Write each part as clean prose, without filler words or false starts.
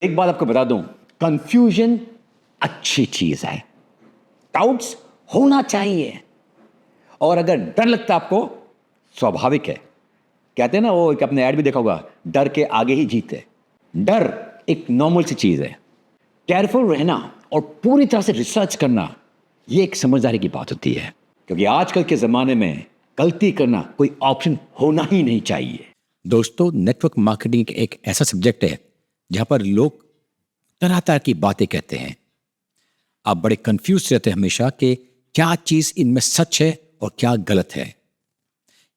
एक बात आपको बता दूं, कंफ्यूजन अच्छी चीज है। डाउट्स होना चाहिए। और अगर डर लगता है आपको, स्वाभाविक है। कहते हैं ना, वो एक अपने ऐड भी देखा होगा, डर के आगे ही जीत है। डर एक नॉर्मल सी चीज है। केयरफुल रहना और पूरी तरह से रिसर्च करना, ये एक समझदारी की बात होती है। क्योंकि आजकल के ज़माने में गलती करना कोई ऑप्शन होना ही नहीं चाहिए। दोस्तों, नेटवर्क मार्केटिंग एक ऐसा सब्जेक्ट है जहां पर लोग तरह तरह की बातें कहते हैं। आप बड़े कंफ्यूज रहते हैं हमेशा कि क्या चीज़ इनमें सच है और क्या गलत है।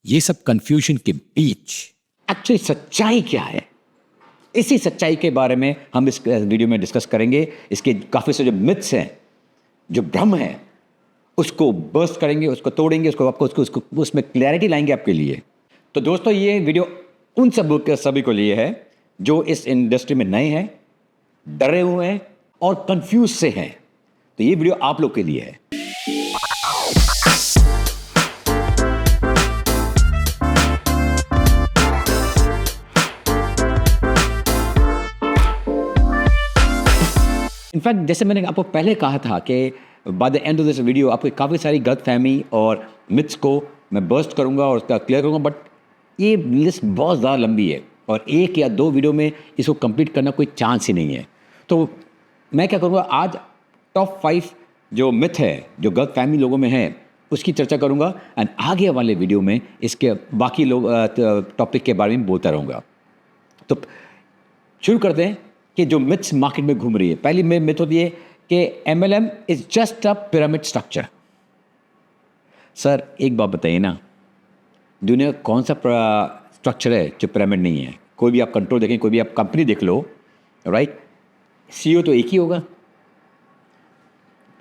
ये सब कंफ्यूजन के बीच एक्चुअली सच्चाई क्या है, इसी सच्चाई के बारे में हम इस वीडियो में डिस्कस करेंगे। इसके काफ़ी से जो मिथ्स हैं, जो भ्रम है, उसको बर्स्ट करेंगे, उसको तोड़ेंगे, उसको उसमें क्लैरिटी लाएंगे आपके लिए। तो दोस्तों, ये वीडियो उन सभी को लिए है जो इस इंडस्ट्री में नए हैं, डरे हुए हैं और कंफ्यूज से हैं। तो ये वीडियो आप लोग के लिए है। इनफैक्ट जैसे मैंने आपको पहले कहा था कि by the end of this video आपको काफ़ी सारी गलतफहमी और मिथ्स को मैं बर्स्ट करूंगा और उसका क्लियर करूंगा। बट ये लिस्ट बहुत ज़्यादा लंबी है और एक या दो वीडियो में इसको कंप्लीट करना कोई चांस ही नहीं है। तो मैं क्या करूंगा, आज टॉप 5 जो मिथ है, जो गलतफहमी लोगों में है, उसकी चर्चा करूंगा। एंड आगे वाले वीडियो में इसके बाकी लोग टॉपिक के बारे में बोलता रहूँगा। तो शुरू करते हैं कि जो मिथ्स मार्केट में घूम रही है। पहली मिथ होती है कि MLM is just a pyramid structure. Sir एक बात बताइए ना, दुनिया का कौन सा स्ट्रक्चर है जो पिरामिड नहीं है? कोई भी आप कंट्रोल देखें, कोई भी आप कंपनी देख लो, राइट? CEO तो एक ही होगा,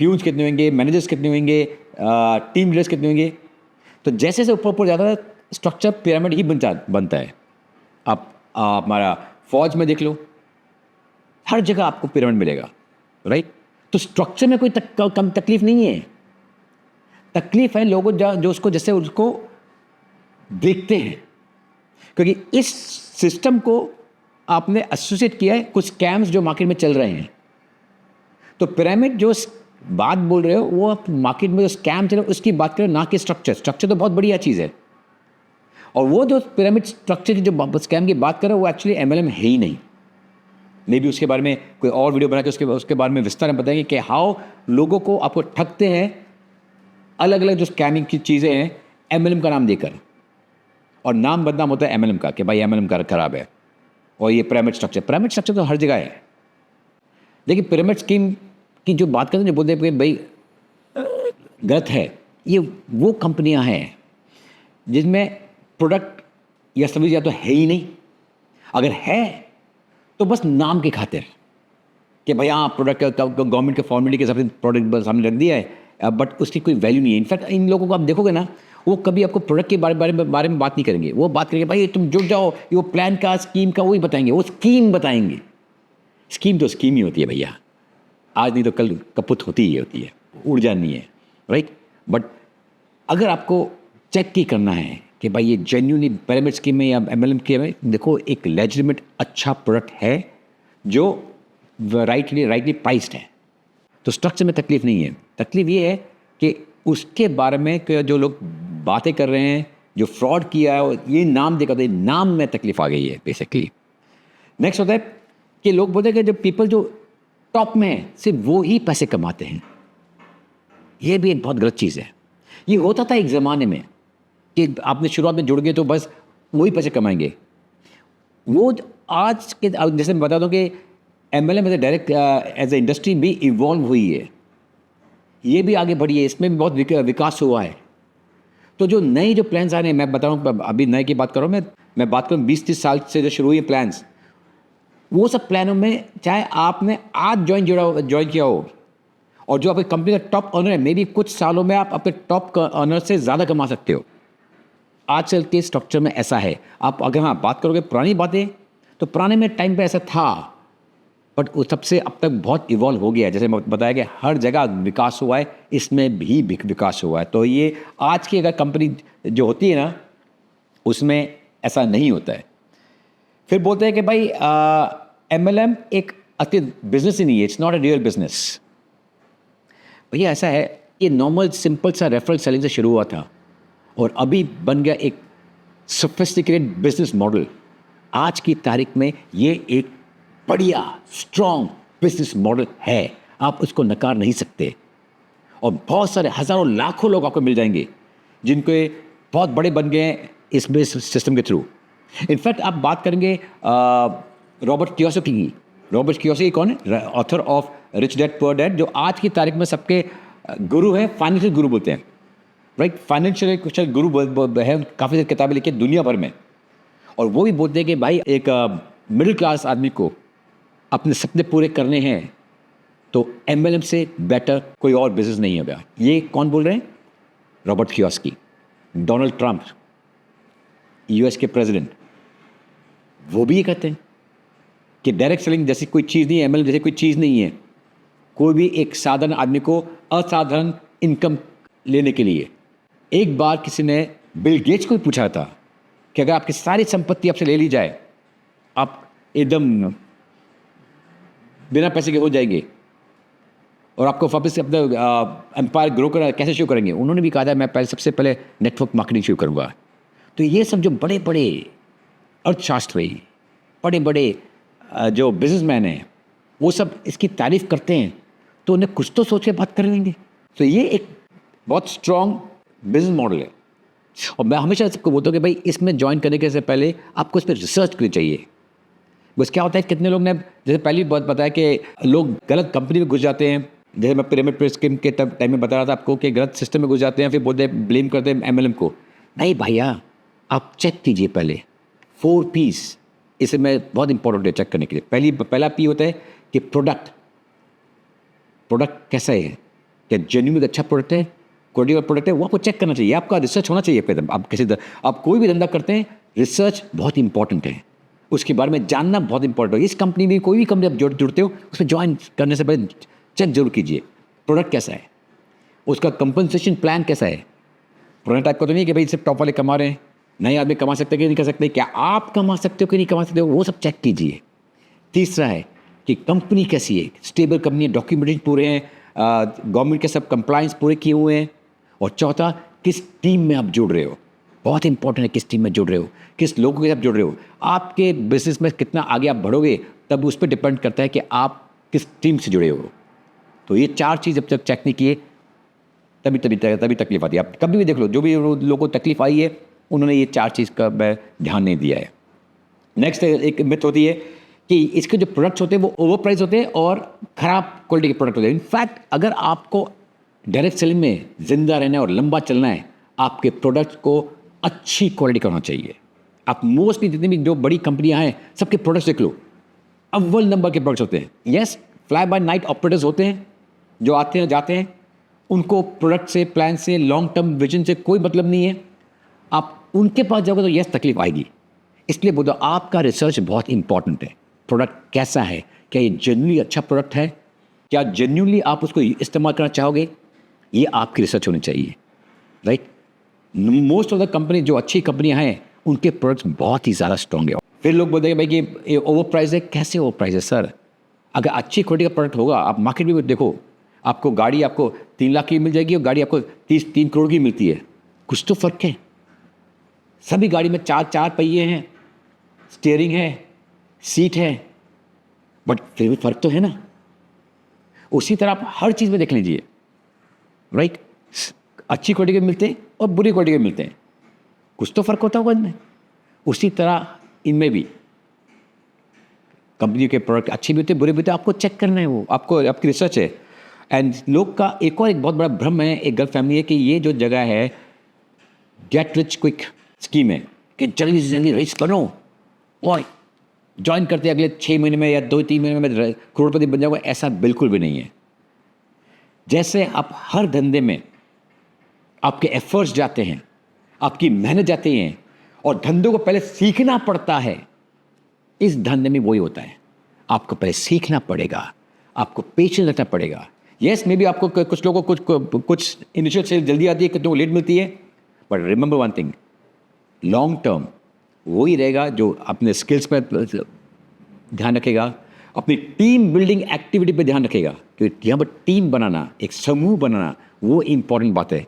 प्यून्स कितने होंगे, मैनेजर्स कितने होंगे, टीम लीडर्स कितने होंगे। तो जैसे जैसे ऊपर ऊपर जाता है स्ट्रक्चर पिरामिड ही बनता है। आप हमारा फौज में देख लो, हर जगह आपको पिरामिड मिलेगा, राइट? तो स्ट्रक्चर में कोई कम तकलीफ नहीं है। तकलीफ है लोगों जो उसको जैसे उसको देखते हैं, क्योंकि इस सिस्टम को आपने एसोसिएट किया है कुछ स्कैम्स जो मार्केट में चल रहे हैं। तो पिरामिड जो बात बोल रहे हो, वो आप मार्केट में जो स्कैम चल रहे हो उसकी बात करें, ना कि स्ट्रक्चर। स्ट्रक्चर तो बहुत बढ़िया चीज़ है, और वो जो पिरामिड स्ट्रक्चर की जो स्कैम की बात कर रहे हो वो एक्चुअली MLM है ही नहीं। मे भी उसके बारे में कोई और वीडियो बना के उसके बारे में विस्तार में बताएंगे कि हाउ लोगों को आपको ठगते हैं अलग अलग जो स्कैमिंग की चीज़ें हैं MLM का नाम देकर, और नाम बदनाम होता है MLM का कि भाई MLM का खराब है और ये पिरामिड स्ट्रक्चर तो हर जगह है। लेकिन पिरामिड स्कीम की जो बात करते हैं, जो बोलते हैं कि भाई गलत है, ये वो कंपनियां हैं जिनमें प्रोडक्ट या सर्विस या तो है ही नहीं, अगर है तो बस नाम के खातिर कि भाई हाँ प्रोडक्ट गवर्नमेंट के फॉर्मेलिटी के हिसाब से प्रोडक्ट सामने रख दिया है, बट उसकी कोई वैल्यू नहीं है। इनफैक्ट इन लोगों को आप देखोगे ना, वो कभी आपको प्रोडक्ट के बारे में बात नहीं करेंगे। वो बात करेंगे भाई तुम जुड़ जाओ, ये वो प्लान का स्कीम का वही बताएंगे, वो स्कीम बताएंगे। स्कीम तो स्कीम ही होती है भैया, आज नहीं तो कल कपुत होती ही होती है, उड़ जानी है, राइट? बट अगर आपको चेक की करना है कि भाई ये जेन्युइनली पिरामिड स्कीम में या MLM के में, देखो एक लेजिटिमेट अच्छा प्रोडक्ट है जो राइटली प्राइस्ड है, तो स्ट्रक्चर में तकलीफ नहीं है। तकलीफ ये है कि उसके बारे में जो लोग बातें कर रहे हैं, जो फ्रॉड किया है, ये नाम देखा तो नाम में तकलीफ आ गई है बेसिकली। नेक्स्ट होता है कि लोग बोलते हैं कि जो पीपल जो टॉप में है सिर्फ वो ही पैसे कमाते हैं। ये भी एक बहुत गलत चीज़ है। ये होता था एक ज़माने में कि आपने शुरुआत में जुड़ गए तो बस वही पैसे कमाएंगे। वो आज के जैसे मैं बता दूं कि MLM as a direct as a industry भी इवॉल्व हुई है, ये भी आगे बढ़ी है, इसमें भी बहुत विकास हुआ है। तो जो नए जो प्लान्स आ रहे हैं, मैं बता रहा हूँ, अभी नए की बात करूँ, मैं बात करूँ 20-30 साल से जो शुरू हुई है प्लान्स, वो सब प्लानों में चाहे आपने आज ज्वाइन किया हो और जो आपकी कंपनी का टॉप ऑनर है, मे बी कुछ सालों में आप अपने टॉप ऑनर से ज़्यादा कमा सकते हो। आजकल के स्ट्रक्चर में ऐसा है। आप अगर हाँ बात करोगे पुरानी बातें, तो पुराने में टाइम पे ऐसा था, बट उस तब से अब तक बहुत इवॉल्व हो गया है। जैसे बताया कि हर जगह विकास हुआ है, इसमें भी विकास हुआ है। तो ये आज की अगर कंपनी जो होती है ना, उसमें ऐसा नहीं होता है। फिर बोलते हैं कि भाई MLM एक अति बिजनेस ही नहीं है, it's not a real business. भैया ऐसा है, ये नॉर्मल सिंपल सा रेफरल सेलिंग से शुरू हुआ था और अभी बन गया एक सोफिस्टिकेटेड बिजनेस मॉडल। आज की तारीख में ये एक बढ़िया स्ट्रॉन्ग बिजनेस मॉडल है, आप उसको नकार नहीं सकते। और बहुत सारे हज़ारों लाखों लोग आपको मिल जाएंगे जिनके बहुत बड़े बन गए हैं इस बिजनेस सिस्टम के थ्रू। इनफैक्ट आप बात करेंगे रॉबर्ट कियोसाकी की। रॉबर्ट कियोसाकी कौन है? Author of rich dad poor dad, जो आज की तारीख में सबके गुरु हैं, फाइनेंशियल गुरु बोलते हैं, राइट? फाइनेंशियल कुछ गुरु है, काफ़ी सारी किताबें लिखी दुनिया भर में। और वो भी बोलते हैं कि भाई एक मिडिल क्लास आदमी को अपने सपने पूरे करने हैं तो एमएलएम से बेटर कोई और बिजनेस नहीं होगा। ये कौन बोल रहे हैं? Robert Kiyosaki. Donald Trump, US के प्रेसिडेंट, वो भी ये कहते हैं कि डायरेक्ट सेलिंग जैसी कोई चीज़ नहीं है, एमएलएम जैसी कोई चीज़ नहीं है। कोई भी एक साधारण आदमी को असाधारण इनकम लेने के लिए, एक बार किसी ने बिल गेट्स को भी पूछा था कि अगर आपकी सारी संपत्ति आपसे ले ली जाए, आप एकदम बिना पैसे के हो जाएंगे और आपको वापस से अपना एम्पायर ग्रो करना कैसे शुरू करेंगे? उन्होंने भी कहा था मैं सबसे पहले नेटवर्क मार्केटिंग शुरू करूँगा। तो ये सब जो बड़े बड़े अर्थशास्त्री, बड़े बड़े जो बिजनेसमैन हैं, वो सब इसकी तारीफ़ करते हैं तो उन्हें कुछ तो सोच के बात कर लेंगे। तो ये एक बहुत स्ट्रॉन्ग बिजनेस मॉडल है और मैं हमेशा सबको बोलता हूँ कि भाई इसमें ज्वाइन करने के से पहले आपको इस पर रिसर्च करनी चाहिए। बस क्या होता है, कितने लोग ने, जैसे पहले बहुत बताया कि लोग गलत कंपनी में घुस जाते हैं, जैसे मैं पिरामिड स्कीम के टाइम में बता रहा था आपको कि गलत सिस्टम में घुस जाते हैं, फिर बोलते हैं ब्लेम करते हैं एमएलएम को। नहीं भैया, आप चेक कीजिए पहले 4 P's। इसे मैं बहुत इंपॉर्टेंट है चेक करने के लिए। पहला P होता है कि प्रोडक्ट कैसा है, क्या जेन्युइन अच्छा प्रोडक्ट है, क्वालिटी वाला प्रोडक्ट है, वो आपको चेक करना चाहिए। आपका रिसर्च होना चाहिए। फिर आप कोई भी धंधा करते हैं, रिसर्च बहुत इंपॉर्टेंट है, उसके बारे में जानना बहुत इंपॉर्टेंट है। इस कंपनी में कोई भी कंपनी आप जुड़ते हो, उसमें ज्वाइन करने से पहले चेक जरूर कीजिए प्रोडक्ट कैसा है, उसका कंपनसेशन प्लान कैसा है। पुराने टाइप का तो नहीं कि भाई सिर्फ टॉप वाले कमा रहे हैं, नए आदमी कमा सकते कि नहीं कर सकते, क्या आप कमा सकते हो कि नहीं कमा सकते हो, वो सब चेक कीजिए। तीसरा है कि कंपनी कैसी है, स्टेबल कंपनी है, डॉक्यूमेंटेशन पूरे हैं, गवर्नमेंट के सब कंप्लायंस पूरे किए हुए हैं। और चौथा, किस टीम में आप जुड़ रहे हो, बहुत इंपॉर्टेंट है किस टीम में जुड़ रहे हो, किस लोगों के साथ जुड़ रहे हो। आपके बिजनेस में कितना आगे आप बढ़ोगे तब उस पर डिपेंड करता है कि आप किस टीम से जुड़े हो। तो ये 4 चीज़ जब तक चेक नहीं किए तभी तकलीफ आती है। आप कभी भी देख लो, जो भी लोगों को तकलीफ आई है उन्होंने ये 4 चीज़ का ध्यान नहीं दिया है। नेक्स्ट एक मिथ होती है कि इसके जो प्रोडक्ट्स होते हैं वो ओवर प्राइस होते हैं और ख़राब क्वालिटी के प्रोडक्ट होते हैं। इनफैक्ट अगर आपको डायरेक्ट सेलिंग में ज़िंदा रहना है और लंबा चलना है, आपके प्रोडक्ट्स को अच्छी क्वालिटी का होना चाहिए। आप मोस्टली जितनी भी जो बड़ी कंपनियां हैं सबके प्रोडक्ट्स देख लो, अव्वल नंबर के प्रोडक्ट्स होते हैं। Yes, fly bye night operators होते हैं जो आते हैं जाते हैं, उनको प्रोडक्ट से, प्लान से, लॉन्ग टर्म विजन से कोई मतलब नहीं है। आप उनके पास जाओगे तो यस तकलीफ आएगी। इसलिए बोलो आपका रिसर्च बहुत इंपॉर्टेंट है। प्रोडक्ट कैसा है, क्या ये जेन्युइनली अच्छा प्रोडक्ट है, क्या जेन्युइनली आप उसको इस्तेमाल करना चाहोगे, ये आपकी रिसर्च होनी चाहिए, right? Most of the company जो अच्छी कंपनियां हैं उनके प्रोडक्ट्स बहुत ही ज़्यादा स्ट्रॉन्ग है। फिर लोग बोलते हैं भाई कि ये ओवर प्राइस है। कैसे ओवर प्राइस है सर? अगर अच्छी क्वालिटी का प्रोडक्ट होगा, आप मार्केट में देखो, आपको गाड़ी आपको 3 लाख की मिल जाएगी और गाड़ी आपको 3 करोड़ की मिलती है। कुछ तो फ़र्क है। सभी गाड़ी में 4 पहिए हैं, स्टीयरिंग है, सीट है, बट फिर भी फ़र्क तो है ना। उसी तरह आप हर चीज़ में देख लीजिए, राइट? अच्छी क्वालिटी के मिलते हैं और बुरी क्वालिटी के मिलते हैं, कुछ तो फ़र्क होता होगा इनमें। उसी तरह इनमें भी कंपनी के प्रोडक्ट अच्छे भी होते हैं, बुरे भी होते हैं, आपको चेक करना है, वो आपको आपकी रिसर्च है। एंड लोग का एक बहुत बड़ा भ्रम है, एक गलत फैमिली है कि ये जो जगह है गेट रिच क्विक स्कीम है कि जल्दी से जल्दी रिच बनो और ज्वाइन करते अगले 6 महीने में या 2-3 महीने में करोड़पति बन जाओगे। ऐसा बिल्कुल भी नहीं है। जैसे आप हर धंधे में आपके एफर्ट्स जाते हैं, आपकी मेहनत जाती है और धंधों को पहले सीखना पड़ता है, इस धंधे में वही होता है। आपको पहले सीखना पड़ेगा, आपको पेशेंस रखना पड़ेगा। यस, मे बी आपको कुछ लोगों को कुछ इनिशियल सेल जल्दी आती है, कुछ लोगों को लेट मिलती है, but remember one thing, long term वही रहेगा जो अपने स्किल्स पर ध्यान रखेगा, अपनी टीम बिल्डिंग एक्टिविटी पे ध्यान रखेगा, क्योंकि यहाँ पर टीम बनाना, एक समूह बनाना, वो इंपॉर्टेंट बात है,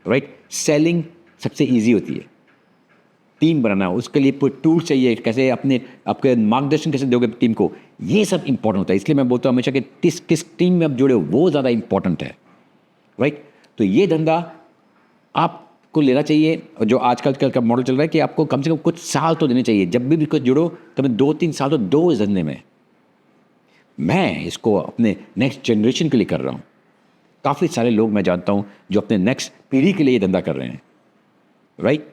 राइट। सेलिंग सबसे ईजी होती है, टीम बनाना उसके लिए कोई टूल चाहिए, कैसे आपके मार्गदर्शन कैसे दोगे टीम को, ये सब इंपॉर्टेंट होता है। इसलिए मैं बोलता हूँ हमेशा कि किस टीम में आप जुड़े हो वो ज़्यादा इंपॉर्टेंट है, राइट। तो ये धंधा आपको लेना चाहिए, और जो आजकल का मॉडल चल रहा है कि आपको कम से कम कुछ साल तो देने चाहिए। जब भी कुछ जुड़ो तो मैं 2-3 साल तो दो इस धंधे में। मैं इसको अपने नेक्स्ट जनरेशन के लिए कर रहा हूँ। काफ़ी सारे लोग मैं जानता हूँ जो अपने नेक्स्ट पीढ़ी के लिए ये धंधा कर रहे हैं, राइट।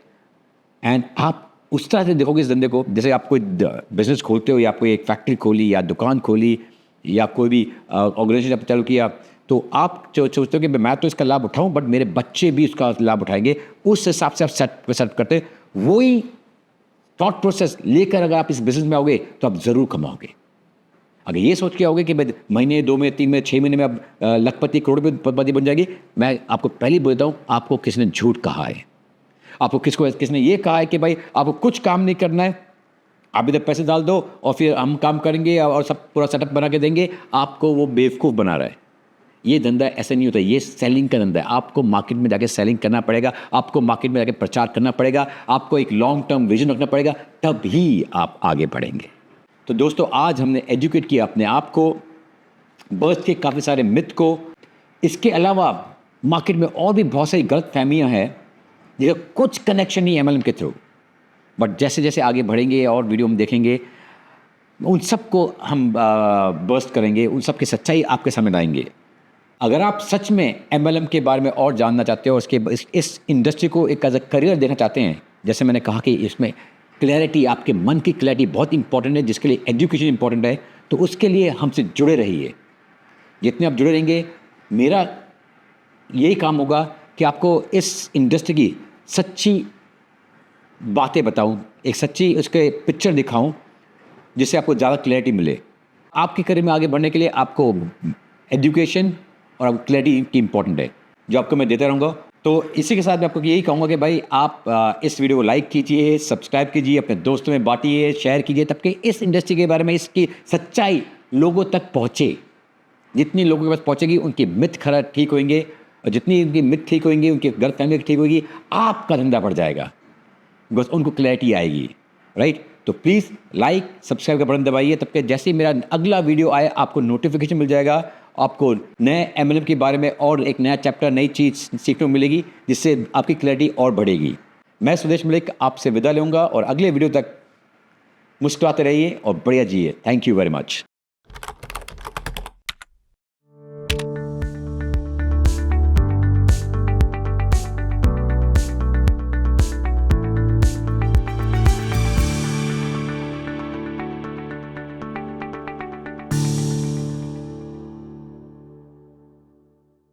एंड आप उस तरह से देखोगे इस धंधे को, जैसे आप कोई बिजनेस खोलते हो या कोई एक फैक्ट्री खोली या दुकान खोली या कोई भी ऑर्गेनाइजेशन आप चालू किया, तो आप जो सोचते हो कि मैं तो इसका लाभ उठाऊं बट मेरे बच्चे भी इसका लाभ उठाएंगे, उस हिसाब से आप सेट करते, वही थॉट प्रोसेस लेकर अगर आप इस बिजनेस में आओगे तो आप ज़रूर कमाओगे। अगर ये सोच के आओगे कि भाई महीने 2 में 3 में 6 महीने में आप लखपति करोड़पति बन जाएगी, मैं आपको पहले ही बोलता हूँ, आपको किसने झूठ कहा है। आपको किसने ये कहा है कि भाई आपको कुछ काम नहीं करना है, आप इधर पैसे डाल दो और फिर हम काम करेंगे और सब पूरा सेटअप बना के देंगे, आपको वो बेवकूफ़ बना रहा है। ये धंधा ऐसा नहीं होता, ये सेलिंग का धंधा है। आपको मार्केट में जाके सेलिंग करना पड़ेगा, आपको मार्केट में जाके प्रचार करना पड़ेगा, आपको एक लॉन्ग टर्म विजन रखना पड़ेगा, तब ही आप आगे बढ़ेंगे। तो दोस्तों, आज हमने एजुकेट किया अपने आप को, बर्थ के काफ़ी सारे मिथ को। इसके अलावा मार्केट में और भी बहुत सारी गलत फहमियाँ हैं जिसका कुछ कनेक्शन नहीं MLM के थ्रू, बट जैसे जैसे आगे बढ़ेंगे और वीडियो हम देखेंगे, उन सबको हम बर्स्ट करेंगे, उन सब की सच्चाई आपके सामने लाएंगे। अगर आप सच में MLM के बारे में और जानना चाहते हो, इस इंडस्ट्री को एक एज अ करियर देखना चाहते हैं, जैसे मैंने कहा कि इसमें क्लैरिटी, आपके मन की क्लैरिटी बहुत इंपॉर्टेंट है, जिसके लिए एजुकेशन इंपॉर्टेंट है, तो उसके लिए हमसे जुड़े रहिए। जितने आप जुड़े रहेंगे, मेरा यही काम होगा कि आपको इस इंडस्ट्री की सच्ची बातें बताऊं, एक सच्ची उसके पिक्चर दिखाऊं, जिससे आपको ज़्यादा क्लैरिटी मिले। आपके करियर में आगे बढ़ने के लिए आपको एजुकेशन और आपको क्लैरिटी की इंपॉर्टेंट है, जो आपको मैं देता रहूँगा। तो इसी के साथ मैं आपको यही कहूँगा कि भाई आप इस वीडियो को लाइक कीजिए, सब्सक्राइब कीजिए, अपने दोस्तों में बांटिए, शेयर कीजिए, तब कि इस इंडस्ट्री के बारे में इसकी सच्चाई लोगों तक पहुँचे। जितनी लोगों के पास पहुँचेगी, उनकी मिथ खरा ठीक होंगे, और जितनी उनकी मिथ ठीक होंगी, उनकी गलतफहमी ठीक होगी, आपका धंधा बढ़ जाएगा, बस उनको क्लैरिटी आएगी, राइट। तो प्लीज़ लाइक सब्सक्राइब का बटन दबाइए, तब कि जैसे ही मेरा अगला वीडियो आए आपको नोटिफिकेशन मिल जाएगा, आपको नए MLM के बारे में और एक नया चैप्टर, नई चीज़ सीखने को मिलेगी, जिससे आपकी क्लैरिटी और बढ़ेगी। मैं सुदेश मलिक आपसे विदा लूँगा, और अगले वीडियो तक मुस्कुराते रहिए और बढ़िया जिए। Thank you very much.